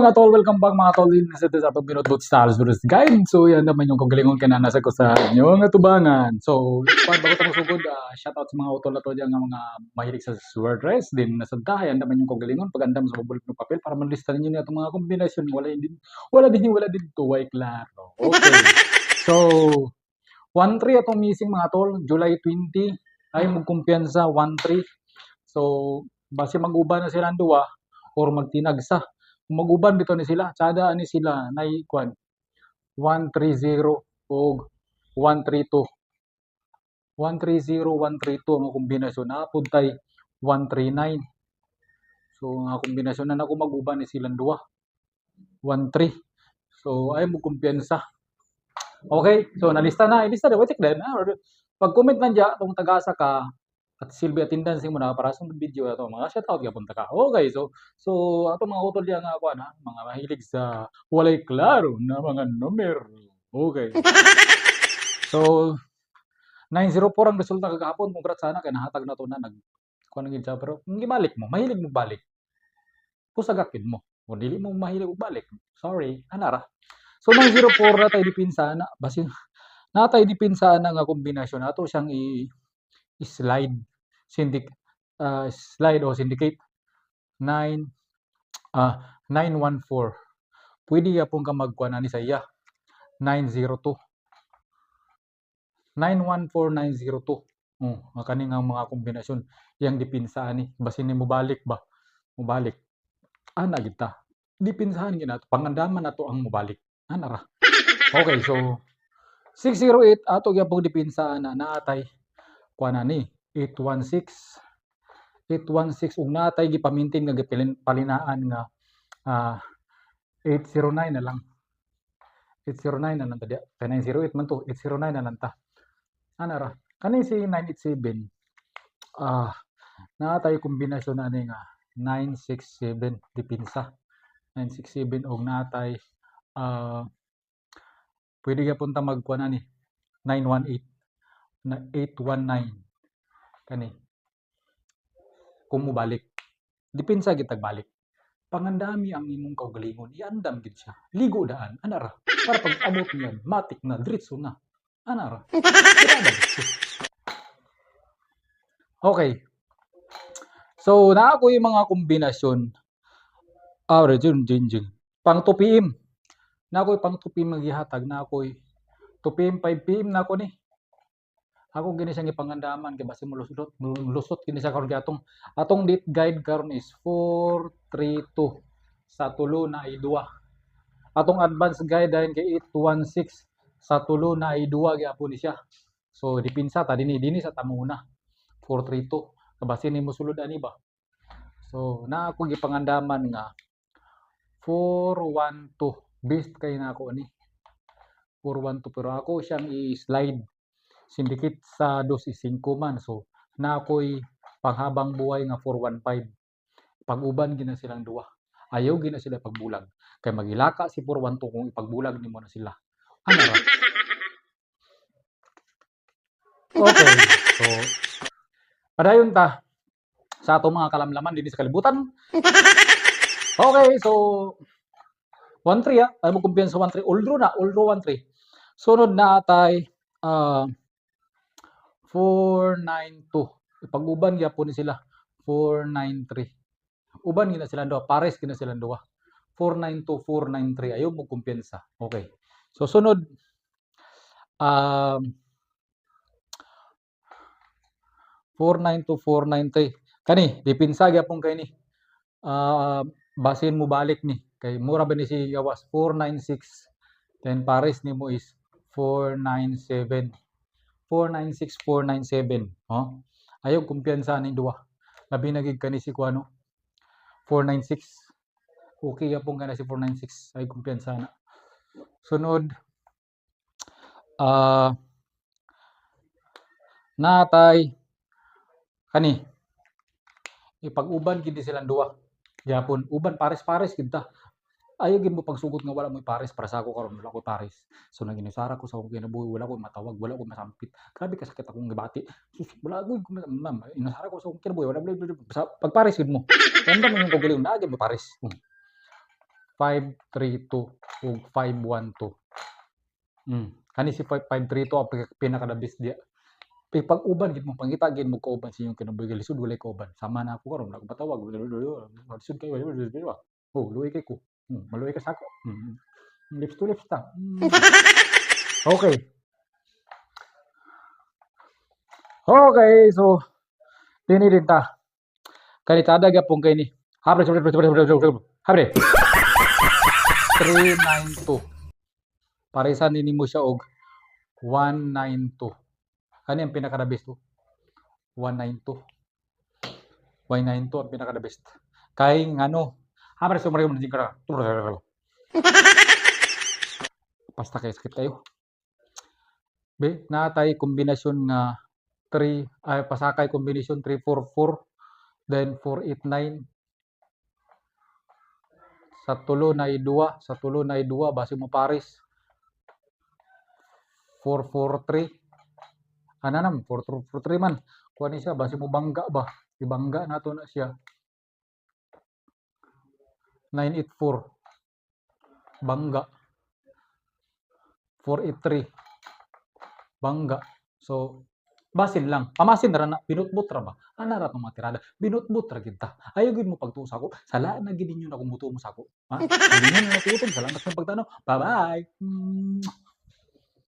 mga tol, welcome back mga tol din sa atong binutbot Stars Tourist Guide. So yan naman yung kagalingon kinanasa ko sa inyo nga tubangan. So bago tayo sugod, shoutout sa mga utol na to dyan nga mga mahilig sa word race din nasadta. Yan naman yung kagalingon pagandam sa mabulit ng papel para manlista ninyo niya itong mga kombinasyon. Wala din tuway klaro. Okay. So 1-3 atong missing mga tol, July 20 ay magkumpiyansa 1-3. So base mag-uban na silang duwa or magtinagsa maguban bitaw ni sila tsada ani sila nay kwan 130 og 132 130 132 ang kombinasyon na pud tay 139. So ang kombinasyon na nako maguban ni silang duwa 13. So ay mo kumpiyansa. Okay, so nalista na ilista na check din pag comment man diya tong tagasa ka at silbi attendance mo na para sa video na to mga shoutout gyapon ta ka. Okay, so ato mga utol diyan nga kuan mga mahilig sa walay klaro na mga numero. Okay. So 904 ang resulta kagahapon. Congrats sana kay nahatag na to na nag kuan gyud siya pero kung gibalik mo, mahilig mo balik. Pusagakin mo. Kung dili mo mahilig og balik, sorry, anara. So 904 na tay dipinsa na basin natay dipinsa na nga kombinasyon nato siyang slide slide o syndicate 914. Pwede yapon ka magkuha na ni sa iya 902 914902. Kani nga mga kombinasyon yang dipinsahan ni basin ni mo balik ba mobalik ana kita dipinsahan ginato pangandaman nato ang mobalik anara. Okay, so 608 ato gyapon dipinsahan na naatay kuha na ni 816 ug natay gipamintin nga palinaan nga 809 na lang 809 na lang ta 908 man to 809 na lang ta anara kani si 987 natay kombinasyon na ni nga 967 dipinsa 967 og natay pwede gyapon ta magkuha na ni 918 na 819 kani kung mobalik dipinsa gid tagbalik pangandami ang imong kaugalingon iandam gid siya ligo daan anara para pag abot niyan matik na diretso na anara. Okay, so naa ko yung mga kombinasyon pang 2 PM na ko pang 2 PM maghihatag na ko 2 PM 5 PM na ko ni ako gini siya gipangandaman kay base mo lusot kini sa karon atong date guide karon is 432 sa tulo na ay duwa. Atong advance guideline kay 816 sa tulo na ay duwa gyapon ni siya. So dipinsa ta dinhi sa tamuna 432 base nimo sulod ani ba. So naa ako gipangandaman nga 412 based kay na ako ani 412 pero ako siyang i-slide syndicate sa 2.5 man. So na ako'y panghabang buhay nga 415. Pag-uban gina silang duwa. Ayaw gina sila pagbulag. Kay magilaka si 412 kung ipagbulag nimo na sila. Ano ra? Okay. So padayon ta sa ato mga kalamlaman dinhi sa kalibutan. Okay, so 1-3 ay mo kumpiyansa 1-3 all draw 1-3. Sunod na atay 492 ipag-uban gyapon ni sila 493 uban gina sila duha pares gina sila duha 492 493 ayo mo kumpiyansa. Okay, so sunod 492 493 kani dipinsa gyapon kay ni basin mo balik ni kay mura ba ni si gawas 496 then pares nimo is 497 496 497 ayaw kumpiyansa ni duwa labi na gid kani si kuano 496 okay yapon kana si 496 ay kumpiyansa na. Sunod natay kani ipag-uban gid silang duwa gyapon uban pares gid ta ayaw gid mo pagsugot nga wala mo pares para sa ako karon wala ko pares. So naginisara ko sa akong kinabuhi wala ko matawag wala ko masampit grabe ka sakit akong gibati sus wala ko ma'am inasara ko sa akong kinabuhi wala pag pares gid mo ganda mo yung kaugalingon na gid mo pares 532 ug 512. Kani si 5532 ang pinaka-the-best diya. Pag uban gid mo pangita gid mo kauban sa inyong kinabuhi lisod walay kauban. Sama na ako karon nagpatawag. Lisod kayo. Oh, luoy kay ko. Maluoy ka sa ako. Lips to lips ta. Okay. Okay, so dini din ta. Kanitada gyapon kay ni. Habre. 392. Parisan nini mo siya og 192. Kani ang pinaka-the best to? 192. 192 ang pinaka-the best. Kay ngano, habre sumari mo din ka. Basta kay sakit kayo. Be, natay kombinasyon nga 3 ay pasakay kombinasyon 344 then 489 sa tulo na i-2 base mo pares 443 ananam 443 man kuha ni siya base mo bangga ba ibangga nato na siya 984 bangga 483 bangga so basin lang pamasin ra na binutbut ra ba ana ra tong matirada binutbut ra gid ta ayaw gid mo pagtuo sa ako sala na gid ninyo na kumutuo mo sa ako ha hindi ninyo na tutom salamat sa pagtanaw bye bye